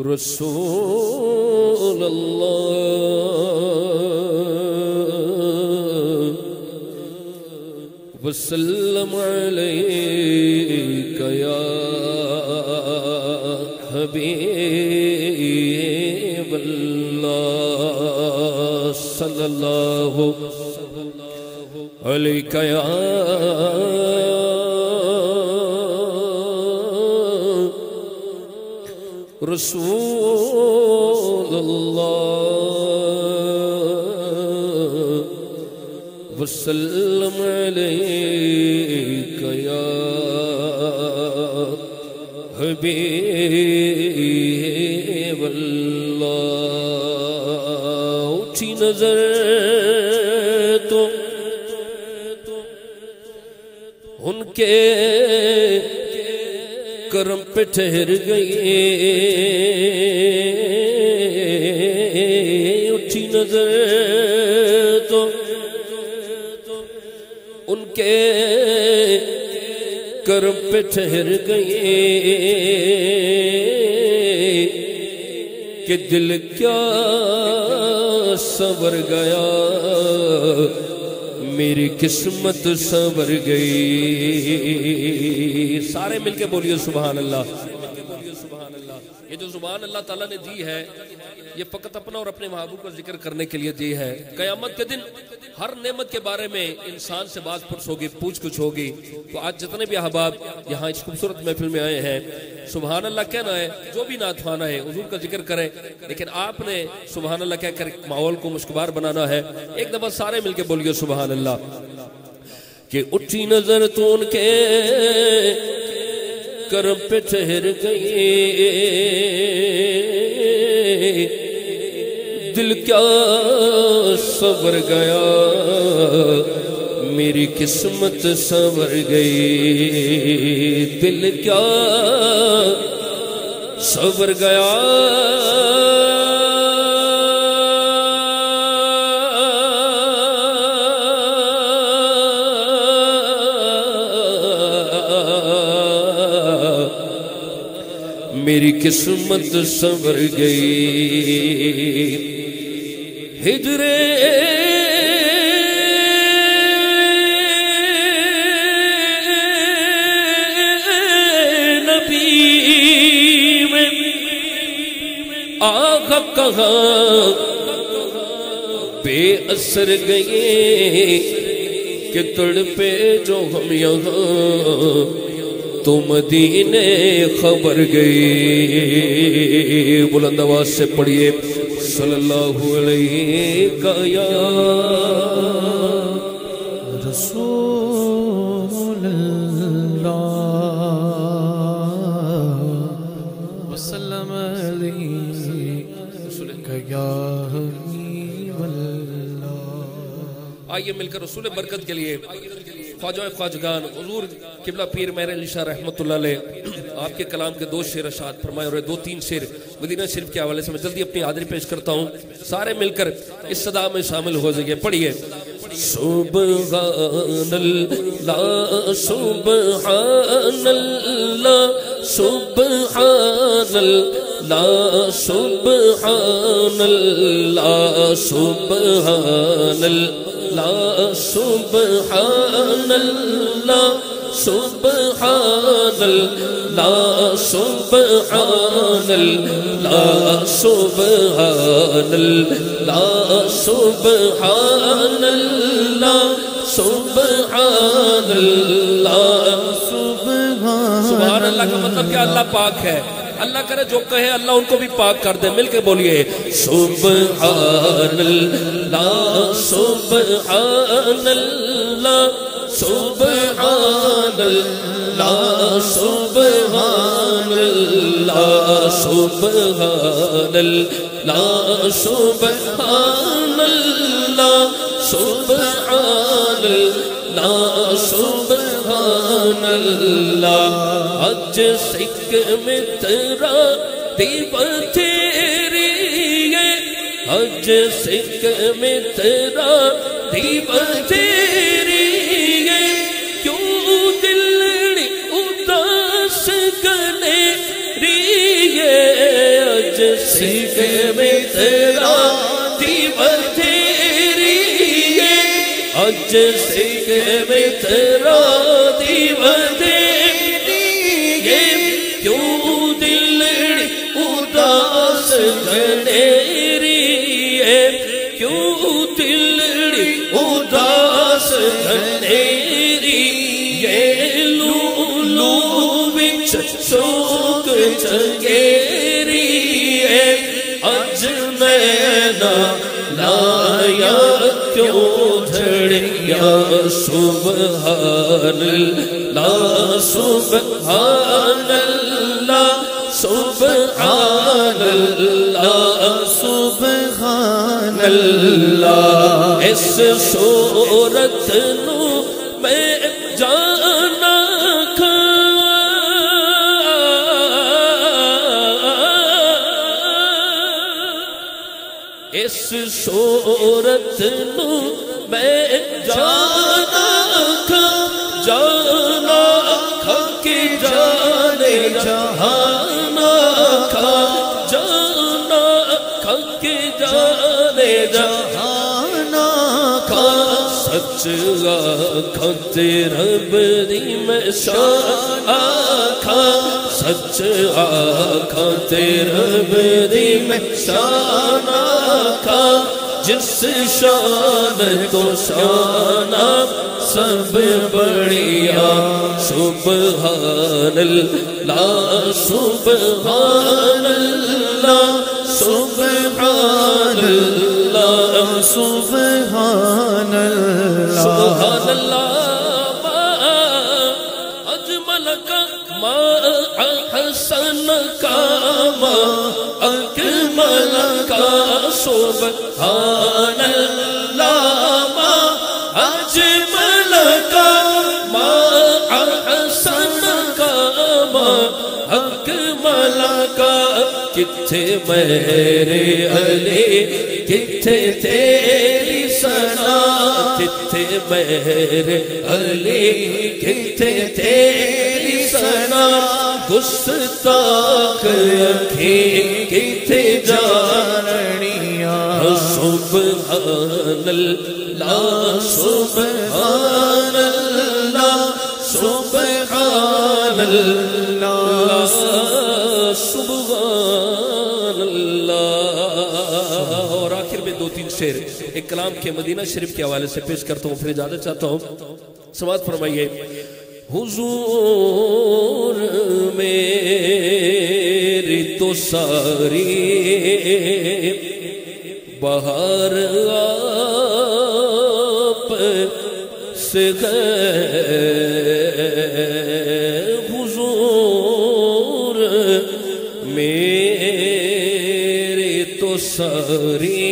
رسول اللہ وسلم علیک یا حبیب اللہ صلی اللہ علیک یا رسول اللہ وسلم علیک یا حبیب اللہ اونچی نظر تو ان کے کرم پہ ٹھہر گئی اٹھی نظر تو ان کے کرم پہ ٹھہر گئی کہ دل کیا سنور گیا میری قسمت سنور گئی سارے مل کے بولیے سبحان اللہ یہ جو زبان اللہ تعالیٰ نے دی ہے یہ فقط اپنا اور اپنے محبوب کا ذکر کرنے کے لیے دی ہے قیامت کے دن ہر نعمت کے بارے میں انسان سے بات پرس ہوگی پوچھ کچھ ہوگی تو آج جتنے بھی احباب یہاں اس خوبصورت محفل میں آئے ہیں سبحان اللہ کہنا ہے جو بھی نعت خوانا ہے حضور کا ذکر کریں لیکن آپ نے سبحان اللہ کہہ کر ماحول کو مشکبار بنانا ہے ایک دفعہ سارے مل کے بولیے سبحان اللہ کہ اٹھی نظر تو ان کے کرم پہ ٹھہر گئی دل کیا سنور گیا میری قسمت سنور گئی دل کیا سنور گیا میری قسمت سنور گئی ہجر نبی میں آغا کہاں بے اثر گئے کہ تڑپے جو ہم یہاں تو مدینے خبر گئی بلند آواز سے پڑھیے صلی اللہ علیہ یا رسول اللہ وسلم علیہ یا حبیب اللہ آئیے مل کر رسول برکت کے لیے خواجہ خواجگان حضور قبلہ پیر مہر علی شاہ رحمت اللہ علیہ آپ کے کلام کے 2 شعر ارشاد فرمائے اور 2-3 شعر مدینہ شریف کے حوالے سے میں جلدی اپنی حاضری پیش کرتا ہوں سارے مل کر اس صدا میں شامل ہو جائیے پڑھیے سبحان اللہ سبحان اللہ سبحان اللہ سبحان اللہ سبحان اللہ سبحان اللہ سبحان اللہ سبحان اللہ سبحان اللہ سبحان اللہ سبحان اللہ سبحان اللہ کا مطلب کیا اللہ پاک ہے اللہ کرے جو کہے اللہ ان کو بھی پاک کر دے مل کے بولیے سبحان اللہ سبحان اللہ سبحان اللہ سبحان اللہ سبحان اللہ سبحان اللہ سبحان اللہ سبحان اللہ حج سکھ میں تیرا دیو تیری حج سکھ میں تیرا دیو تیری کیوں دل اداس کر سیکھے میں تیرا دیوہ تیری اج سیکھے میں تیرا دیوہ تیری کیوں دلڑی اداس گھنیری کیوں دلڑی اداس گھنیری لولو وچ شوق چنگیری اج میں لایا کیوں دھڑیا سبحان اللہ سبحان اللہ سبحان اللہ سبحان اللہ اس صورت نو میں جانا اس صورت نو میں جانا کھا کہ جانے جہانا جانا کھا کہ جانے جہانا سچ آکھاں تیرا بڑی میں شان آکھاں سچ آکھاں تیرا بڑی میں شان آکھاں جس شان تو شان سب بڑھیا سبحان اللہ سبحان اللہ سبحان اللہ سبحان اللہ سبحان اللہ ما اجمل کا ما احسن کا ما اکمل کا سبحان اللہ ما اجمل کا ما احسن کا ما اکمل کا کتھے میرے علی کتھے تیری ثنا کتھے میرے علی کتھے تیری ثنا گستاخ اکھیں کتھے جاننیاں سبحان اللہ سبحان اللہ سبحان اللہ سبحان اللہ اور آخر میں دو تین شعر ایک کلام کے مدینہ شریف کے حوالے سے پیش کرتا ہوں پھر اجازت چاہتا ہوں سماعت فرمائیے حضور میری تو ساری بہار آپ سے گئے حضور میری تو ساری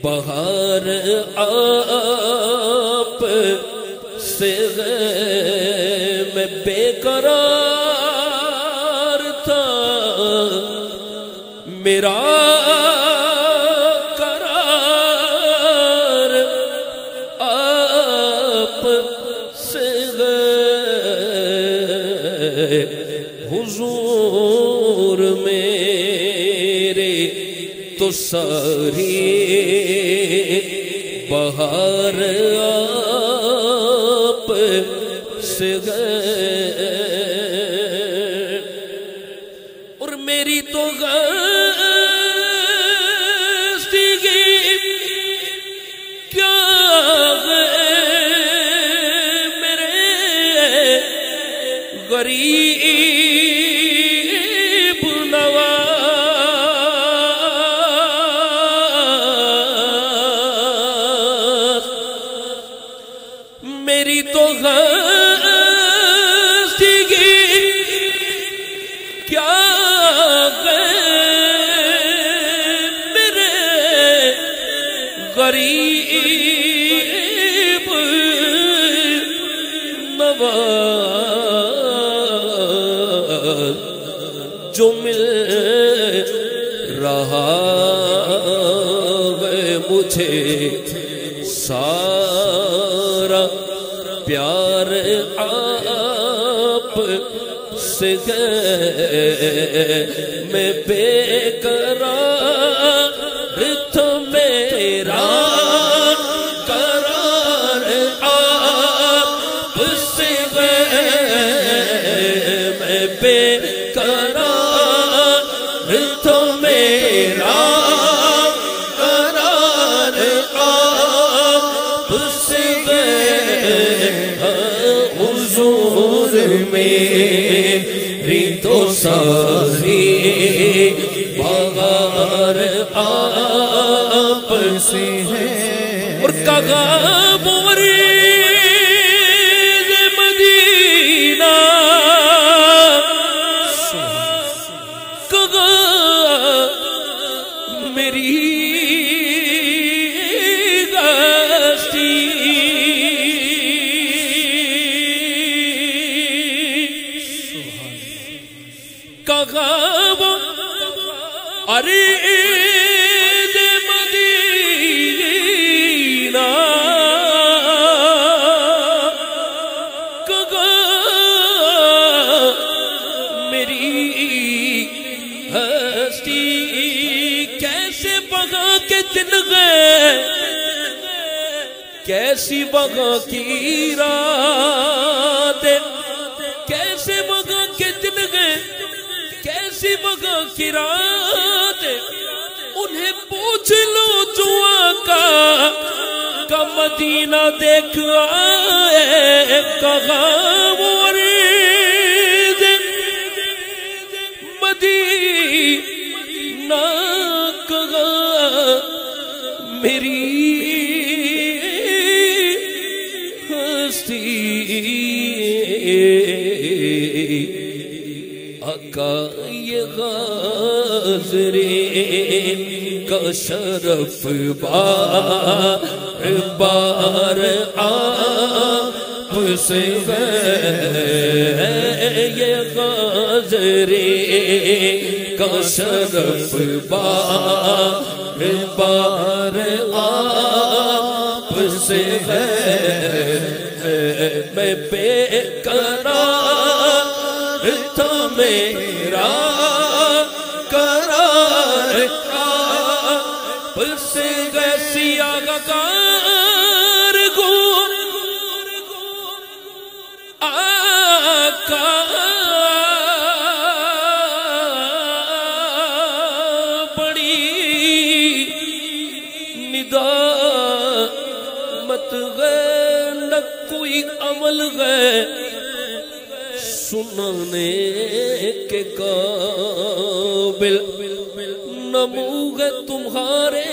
بہار آپ سے گئے میں بے قرار تھا میرا قرار آپ سے گئے حضور میرے تو ساری بہار آپ سے گئے اور میری تو غریب نواز میری تو غستگی کیا میرے غریب نواز جو مل رہا ہے مجھے سارا پیار آپ سے ہے میں بے قرار تو میرا قرار آپ سے ہے میں بے قرار تو میرا قرار آپ سے ہے حضور میری تو ساری بہار آپ سے ہے اور کہا مریض مدینہ کہا میری گشتی کہا وہ ارے مدینہ کہا میری ہستی کیسے بغا کے دن گئے کیسی بغا کی رات کیسے بغا کے دن گئے کیسی بغا کی رات انہیں پوچھ لو جو آقا کا مدینہ دیکھ آئے کہا مریض مدینہ کہا میری ہستی آقا یہ غازرین کا شرف بار بار آپ سے ہے یہ غازرین کا شرف بار بار آپ سے ہے میں بے قرار تو میرا قرار آپ سے ہے سیاہ کار گو آقا بڑی ندامت ہے نہ کوئی عمل ہے سننے کے قابل نہ منہ ہے تمہارے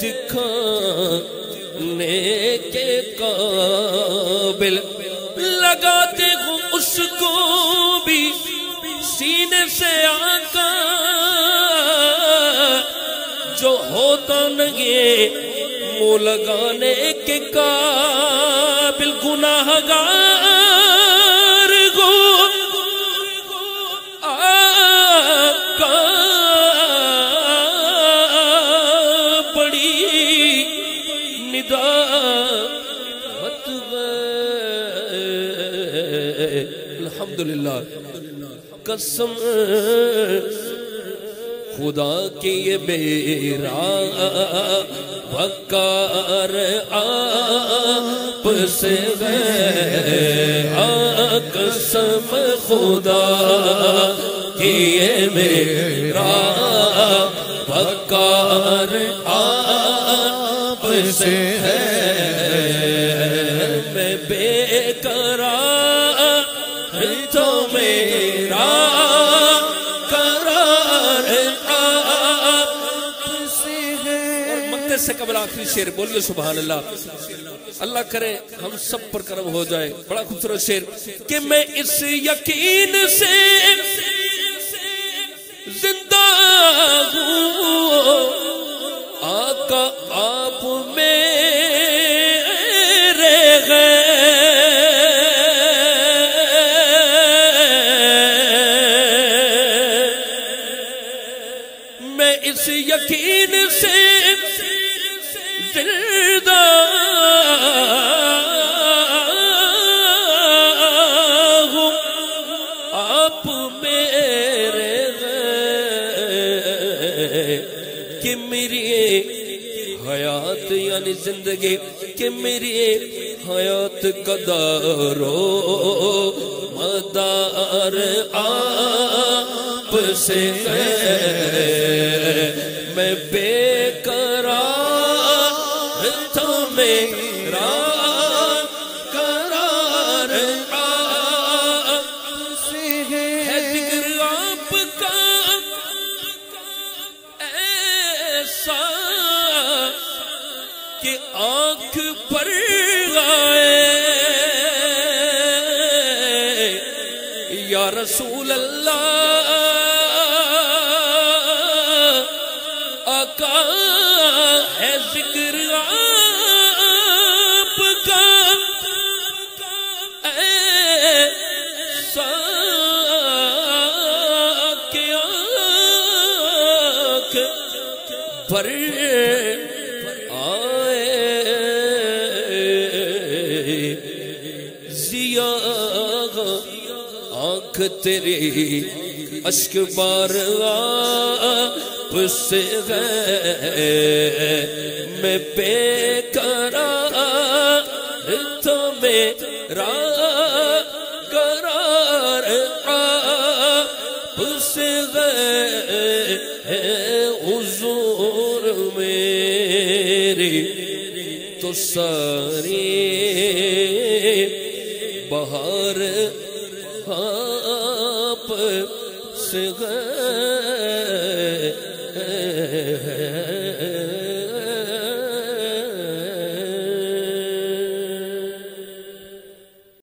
دکھانے کے قابل لگاتے ہو اس کو بھی سینے سے آقا جو ہوتا نہیں منہ لگانے کے قابل گناہگار گو آقا بڑی ندامت ہے الحمدللہ قسم خدا کی یہ میرا وقار آپ سے ہے قسم خدا کی یہ میرا وقار آپ سے ہے میں بے قرار تو میرا سے قبل آخری شعر بولیے سبحان اللہ اللہ کرے ہم سب پر کرم ہو جائے بڑا خوبصورت شعر کہ میں اس یقین سے زندہ ہوں آقا آپ میرے میں اس یقین سے زندہ ہوں آپ میرے کہ میری حیات یعنی زندگی کہ میری حیات کا دار و مدار آپ سے ہے میں بے قرار تھا میرا قرار آپ سے ہے ذکر آپ کا ایسا کہ آنکھ پر آئے یا رسول اللہ آقا ہے ذکر آپ کا ایسا کہ آنکھ پر آنکھ تیری اشک بار آپ سے ہے میں بے قرار تو میرا قرار آپ سے ہے حضور میری تو ساری بہار آپ سے ہے